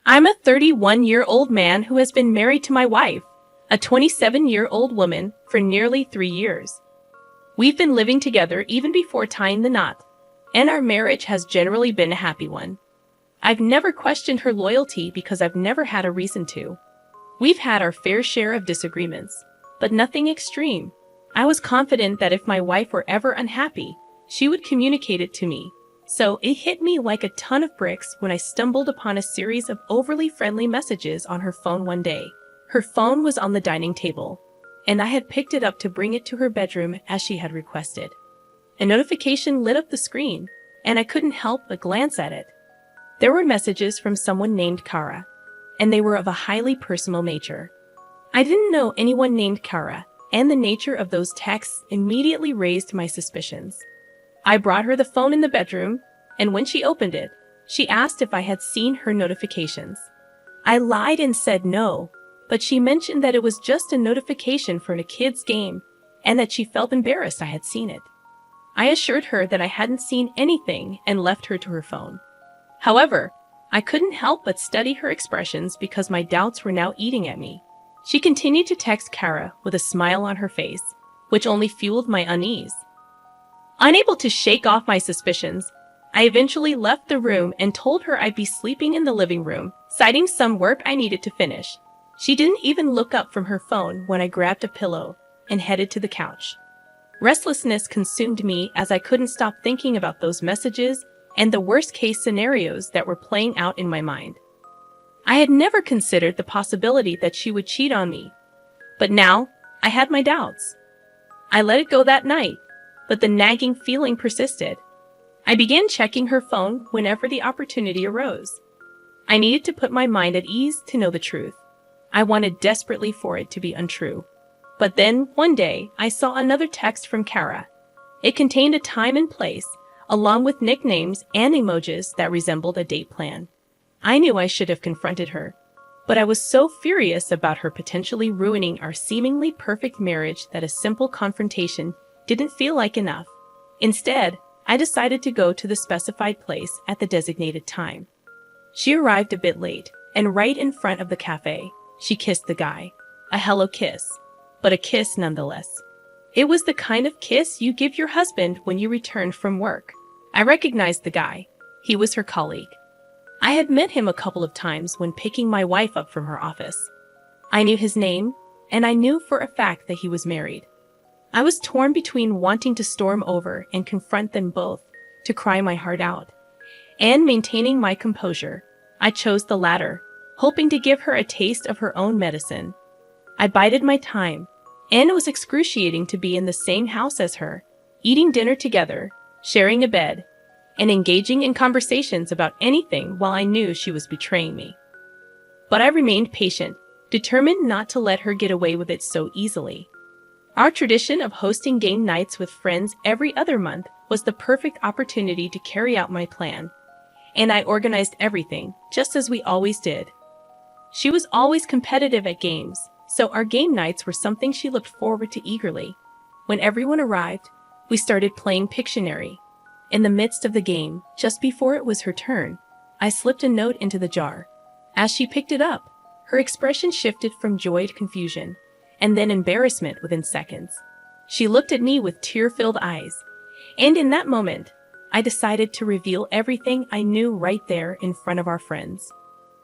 I'm a 31-year-old man who has been married to my wife, a 27-year-old woman, for nearly 3 years. We've been living together even before tying the knot, and our marriage has generally been a happy one. I've never questioned her loyalty because I've never had a reason to. We've had our fair share of disagreements, but nothing extreme. I was confident that if my wife were ever unhappy, she would communicate it to me. So it hit me like a ton of bricks when I stumbled upon a series of overly friendly messages on her phone one day. Her phone was on the dining table, and I had picked it up to bring it to her bedroom as she had requested. A notification lit up the screen, and I couldn't help but glance at it. There were messages from someone named Kara, and they were of a highly personal nature. I didn't know anyone named Kara, and the nature of those texts immediately raised my suspicions. I brought her the phone in the bedroom, and when she opened it, she asked if I had seen her notifications. I lied and said no, but she mentioned that it was just a notification for a kid's game and that she felt embarrassed I had seen it. I assured her that I hadn't seen anything and left her to her phone. However, I couldn't help but study her expressions because my doubts were now eating at me. She continued to text Kara with a smile on her face, which only fueled my unease. Unable to shake off my suspicions, I eventually left the room and told her I'd be sleeping in the living room, citing some work I needed to finish. She didn't even look up from her phone when I grabbed a pillow and headed to the couch. Restlessness consumed me as I couldn't stop thinking about those messages and the worst-case scenarios that were playing out in my mind. I had never considered the possibility that she would cheat on me, but now I had my doubts. I let it go that night, but the nagging feeling persisted. I began checking her phone whenever the opportunity arose. I needed to put my mind at ease to know the truth. I wanted desperately for it to be untrue. But then, one day, I saw another text from Kara. It contained a time and place, along with nicknames and emojis that resembled a date plan. I knew I should have confronted her, but I was so furious about her potentially ruining our seemingly perfect marriage that a simple confrontation didn't feel like enough. Instead, I decided to go to the specified place at the designated time. She arrived a bit late, and right in front of the cafe, she kissed the guy. A hello kiss, but a kiss nonetheless. It was the kind of kiss you give your husband when you return from work. I recognized the guy. He was her colleague. I had met him a couple of times when picking my wife up from her office. I knew his name, and I knew for a fact that he was married. I was torn between wanting to storm over and confront them both, to cry my heart out, and maintaining my composure. I chose the latter, hoping to give her a taste of her own medicine. I bided my time, and it was excruciating to be in the same house as her, eating dinner together, sharing a bed, and engaging in conversations about anything while I knew she was betraying me. But I remained patient, determined not to let her get away with it so easily. Our tradition of hosting game nights with friends every other month was the perfect opportunity to carry out my plan, and I organized everything, just as we always did. She was always competitive at games, so our game nights were something she looked forward to eagerly. When everyone arrived, we started playing Pictionary. In the midst of the game, just before it was her turn, I slipped a note into the jar. As she picked it up, her expression shifted from joy to confusion, and then embarrassment within seconds. She looked at me with tear-filled eyes, and in that moment, I decided to reveal everything I knew right there in front of our friends.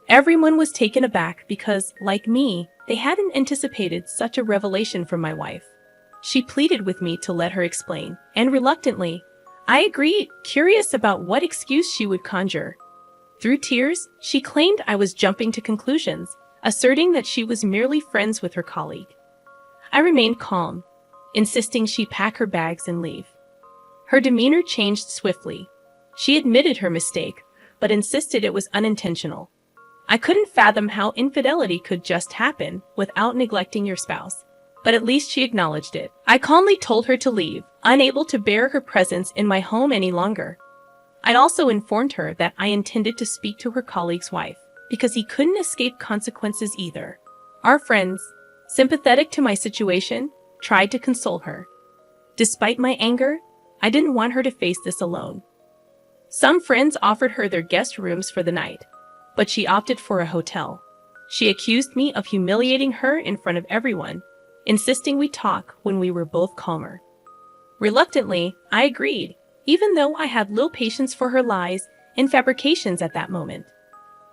Everyone was taken aback because, like me, they hadn't anticipated such a revelation from my wife. She pleaded with me to let her explain, and reluctantly, I agreed, curious about what excuse she would conjure. Through tears, she claimed I was jumping to conclusions, asserting that she was merely friends with her colleague. I remained calm, insisting she pack her bags and leave. Her demeanor changed swiftly. She admitted her mistake, but insisted it was unintentional. I couldn't fathom how infidelity could just happen without neglecting your spouse, but at least she acknowledged it. I calmly told her to leave, unable to bear her presence in my home any longer. I also informed her that I intended to speak to her colleague's wife, because he couldn't escape consequences either. Our friends, sympathetic to my situation, tried to console her. Despite my anger, I didn't want her to face this alone. Some friends offered her their guest rooms for the night. but she opted for a hotel. She accused me of humiliating her in front of everyone, insisting we talk when we were both calmer. Reluctantly, I agreed, even though I had little patience for her lies and fabrications at that moment.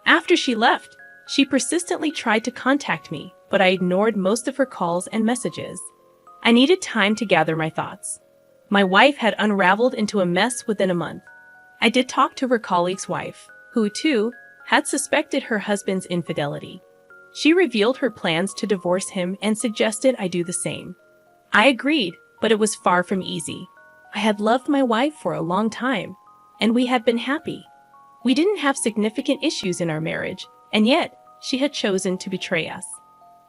After she left, she persistently tried to contact me, but I ignored most of her calls and messages. I needed time to gather my thoughts. My wife had unraveled into a mess within a month. I did talk to her colleague's wife, who, too, had suspected her husband's infidelity. She revealed her plans to divorce him and suggested I do the same. I agreed, but it was far from easy. I had loved my wife for a long time, and we had been happy. We didn't have significant issues in our marriage, and yet she had chosen to betray us.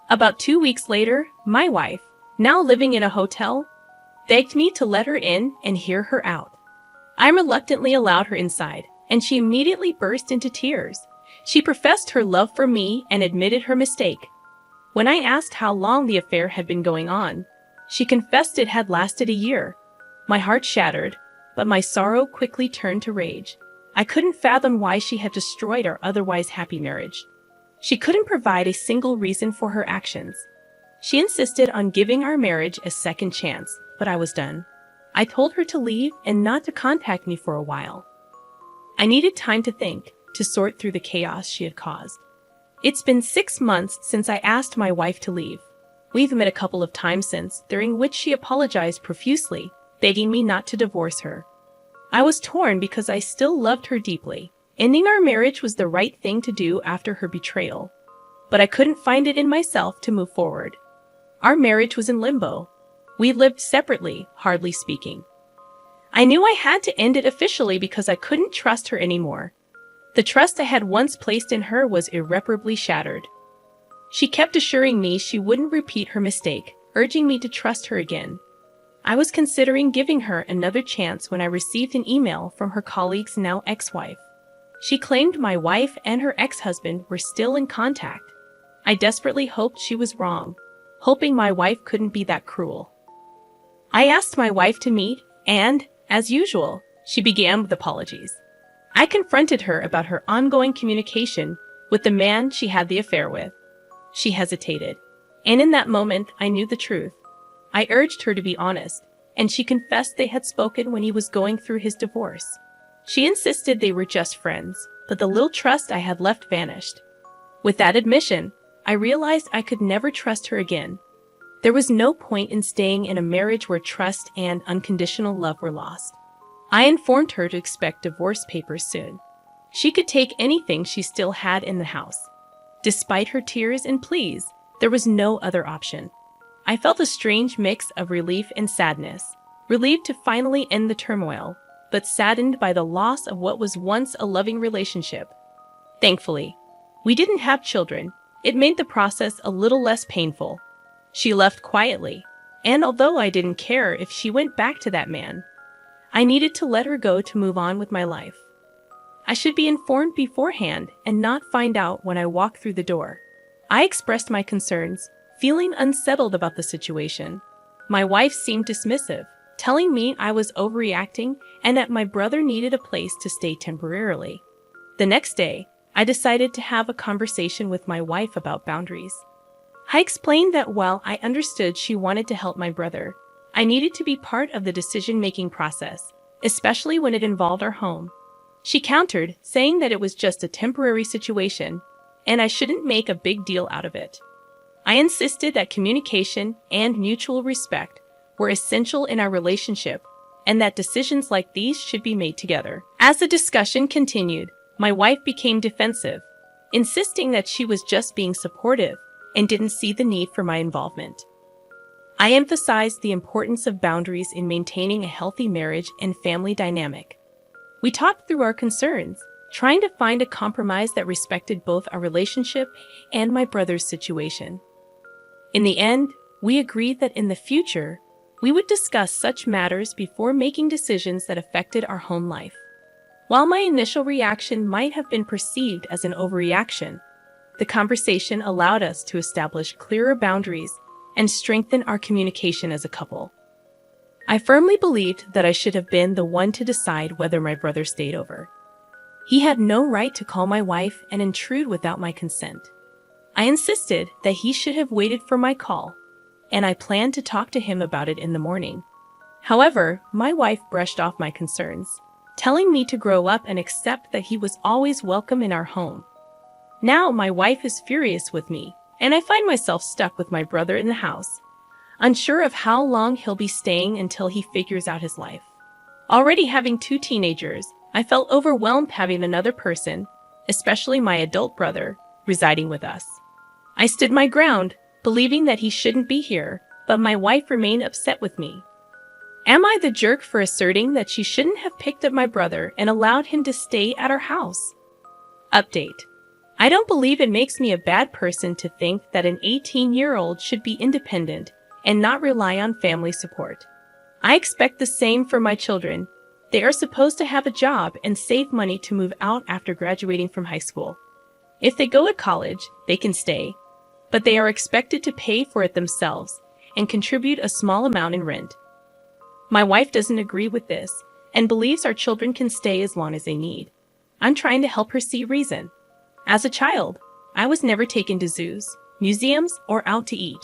About 2 weeks later, my wife, now living in a hotel, begged me to let her in and hear her out. I reluctantly allowed her inside, and she immediately burst into tears. She professed her love for me and admitted her mistake. When I asked how long the affair had been going on, she confessed it had lasted a year. My heart shattered, but my sorrow quickly turned to rage. I couldn't fathom why she had destroyed our otherwise happy marriage. She couldn't provide a single reason for her actions. She insisted on giving our marriage a second chance, but I was done. I told her to leave and not to contact me for a while. I needed time to think, to sort through the chaos she had caused. It's been 6 months since I asked my wife to leave. We've met a couple of times since, during which she apologized profusely, begging me not to divorce her. I was torn because I still loved her deeply. Ending our marriage was the right thing to do after her betrayal. But I couldn't find it in myself to move forward. Our marriage was in limbo. We lived separately, hardly speaking. I knew I had to end it officially because I couldn't trust her anymore. The trust I had once placed in her was irreparably shattered. She kept assuring me she wouldn't repeat her mistake, urging me to trust her again. I was considering giving her another chance when I received an email from her colleague's now ex-wife. She claimed my wife and her ex-husband were still in contact. I desperately hoped she was wrong, hoping my wife couldn't be that cruel. I asked my wife to meet, and, as usual, she began with apologies. I confronted her about her ongoing communication with the man she had the affair with. She hesitated, and in that moment I knew the truth. I urged her to be honest, and she confessed they had spoken when he was going through his divorce. She insisted they were just friends, but the little trust I had left vanished. With that admission, I realized I could never trust her again. There was no point in staying in a marriage where trust and unconditional love were lost. I informed her to expect divorce papers soon. She could take anything she still had in the house. Despite her tears and pleas, there was no other option. I felt a strange mix of relief and sadness, relieved to finally end the turmoil, but saddened by the loss of what was once a loving relationship. Thankfully, we didn't have children. It made the process a little less painful. She left quietly, and although I didn't care if she went back to that man, I needed to let her go to move on with my life. I should be informed beforehand and not find out when I walk through the door. I expressed my concerns, feeling unsettled about the situation. My wife seemed dismissive, telling me I was overreacting and that my brother needed a place to stay temporarily. The next day, I decided to have a conversation with my wife about boundaries. I explained that while I understood she wanted to help my brother, I needed to be part of the decision-making process, especially when it involved our home. She countered, saying that it was just a temporary situation, and I shouldn't make a big deal out of it. I insisted that communication and mutual respect were essential in our relationship, and that decisions like these should be made together. As the discussion continued, my wife became defensive, insisting that she was just being supportive and didn't see the need for my involvement. I emphasized the importance of boundaries in maintaining a healthy marriage and family dynamic. We talked through our concerns, trying to find a compromise that respected both our relationship and my brother's situation. In the end, we agreed that in the future, we would discuss such matters before making decisions that affected our home life. While my initial reaction might have been perceived as an overreaction, the conversation allowed us to establish clearer boundaries and strengthen our communication as a couple. I firmly believed that I should have been the one to decide whether my brother stayed over. He had no right to call my wife and intrude without my consent. I insisted that he should have waited for my call, and I planned to talk to him about it in the morning. However, my wife brushed off my concerns, telling me to grow up and accept that he was always welcome in our home. Now my wife is furious with me, and I find myself stuck with my brother in the house, unsure of how long he'll be staying until he figures out his life. Already having 2 teenagers, I felt overwhelmed having another person, especially my adult brother, residing with us. I stood my ground, believing that he shouldn't be here, but my wife remained upset with me. Am I the jerk for asserting that she shouldn't have picked up my brother and allowed him to stay at our house? Update. I don't believe it makes me a bad person to think that an 18-year-old should be independent and not rely on family support. I expect the same for my children. They are supposed to have a job and save money to move out after graduating from high school. If they go to college, they can stay, but they are expected to pay for it themselves and contribute a small amount in rent. My wife doesn't agree with this and believes our children can stay as long as they need. I'm trying to help her see reason. As a child, I was never taken to zoos, museums, or out to eat.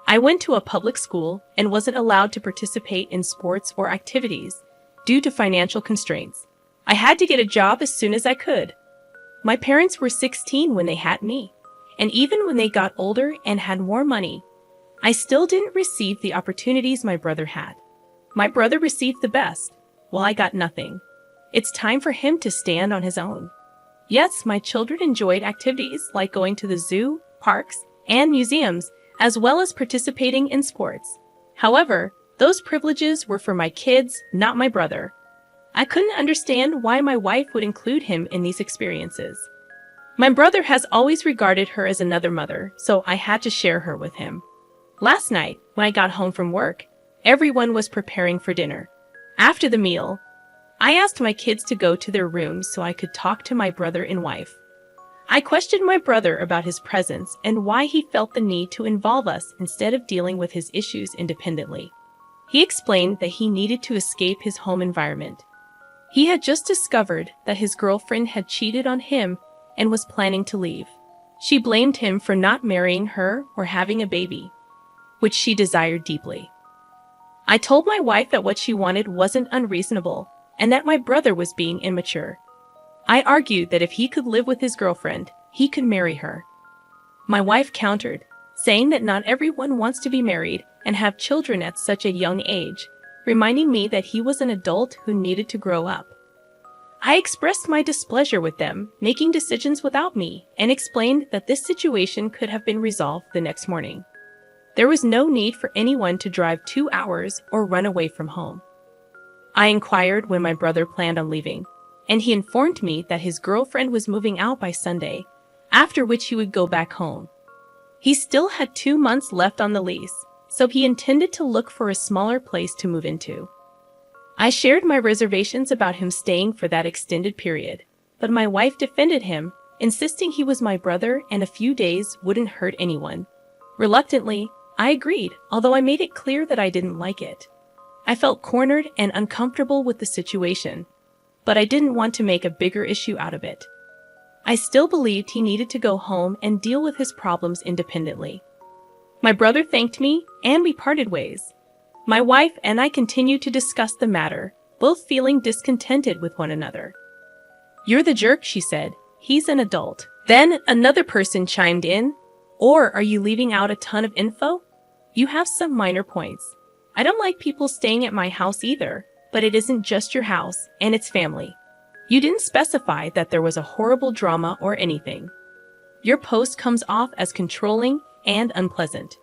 I went to a public school and wasn't allowed to participate in sports or activities due to financial constraints. I had to get a job as soon as I could. My parents were 16 when they had me, and even when they got older and had more money, I still didn't receive the opportunities my brother had. My brother received the best, while I got nothing. It's time for him to stand on his own. Yes, my children enjoyed activities like going to the zoo, parks, and museums, as well as participating in sports. However, those privileges were for my kids, not my brother. I couldn't understand why my wife would include him in these experiences. My brother has always regarded her as another mother, so I had to share her with him. Last night, when I got home from work, everyone was preparing for dinner. After the meal, I asked my kids to go to their rooms so I could talk to my brother and wife. I questioned my brother about his presence and why he felt the need to involve us instead of dealing with his issues independently. He explained that he needed to escape his home environment. He had just discovered that his girlfriend had cheated on him and was planning to leave. She blamed him for not marrying her or having a baby, which she desired deeply. I told my wife that what she wanted wasn't unreasonable and that my brother was being immature. I argued that if he could live with his girlfriend, he could marry her. My wife countered, saying that not everyone wants to be married and have children at such a young age, reminding me that he was an adult who needed to grow up. I expressed my displeasure with them making decisions without me and explained that this situation could have been resolved the next morning. There was no need for anyone to drive 2 hours or run away from home. I inquired when my brother planned on leaving, and he informed me that his girlfriend was moving out by Sunday, after which he would go back home. He still had 2 months left on the lease, so he intended to look for a smaller place to move into. I shared my reservations about him staying for that extended period, but my wife defended him, insisting he was my brother and a few days wouldn't hurt anyone. Reluctantly, I agreed, although I made it clear that I didn't like it. I felt cornered and uncomfortable with the situation, but I didn't want to make a bigger issue out of it. I still believed he needed to go home and deal with his problems independently. My brother thanked me, and we parted ways. My wife and I continued to discuss the matter, both feeling discontented with one another. "You're the jerk," she said. "He's an adult." Then another person chimed in, "Or are you leaving out a ton of info? You have some minor points. I don't like people staying at my house either, but it isn't just your house, and it's family. You didn't specify that there was a horrible drama or anything. Your post comes off as controlling and unpleasant."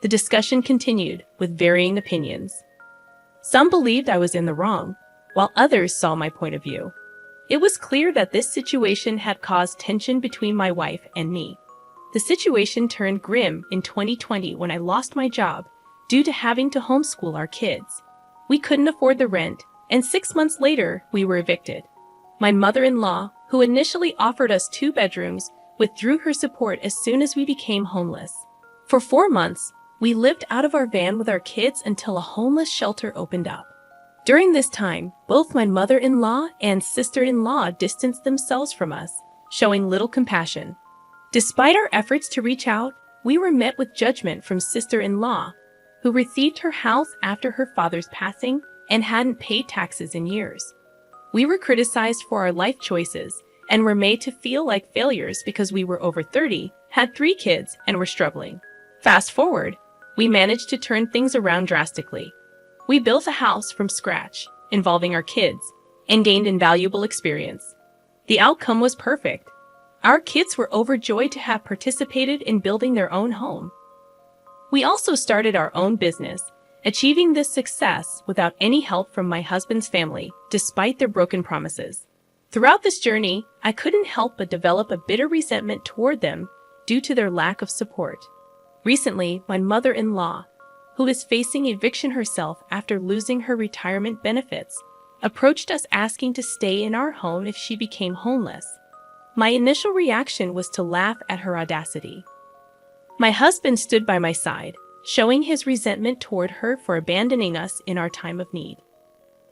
The discussion continued, with varying opinions. Some believed I was in the wrong, while others saw my point of view. It was clear that this situation had caused tension between my wife and me. The situation turned grim in 2020 when I lost my job due to having to homeschool our kids. We couldn't afford the rent, and 6 months later, we were evicted. My mother-in-law, who initially offered us 2 bedrooms, withdrew her support as soon as we became homeless. For 4 months, we lived out of our van with our kids until a homeless shelter opened up. During this time, both my mother-in-law and sister-in-law distanced themselves from us, showing little compassion. Despite our efforts to reach out, we were met with judgment from sister-in-law, who received her house after her father's passing and hadn't paid taxes in years. We were criticized for our life choices and were made to feel like failures because we were over 30, had 3 kids, and were struggling. Fast forward, we managed to turn things around drastically. We built a house from scratch, involving our kids, and gained invaluable experience. The outcome was perfect. Our kids were overjoyed to have participated in building their own home. We also started our own business, achieving this success without any help from my husband's family, despite their broken promises. Throughout this journey, I couldn't help but develop a bitter resentment toward them due to their lack of support. Recently, my mother-in-law, who is facing eviction herself after losing her retirement benefits, approached us asking to stay in our home if she became homeless. My initial reaction was to laugh at her audacity. My husband stood by my side, showing his resentment toward her for abandoning us in our time of need.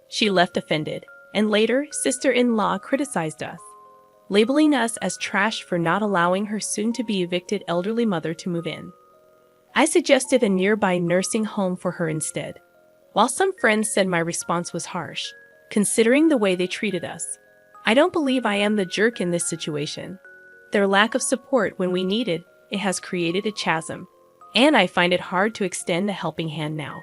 She left offended, and later, sister-in-law criticized us, labeling us as trash for not allowing her soon-to-be evicted elderly mother to move in. I suggested a nearby nursing home for her instead. While some friends said my response was harsh, considering the way they treated us, I don't believe I am the jerk in this situation. Their lack of support when we needed it has created a chasm, and I find it hard to extend a helping hand now.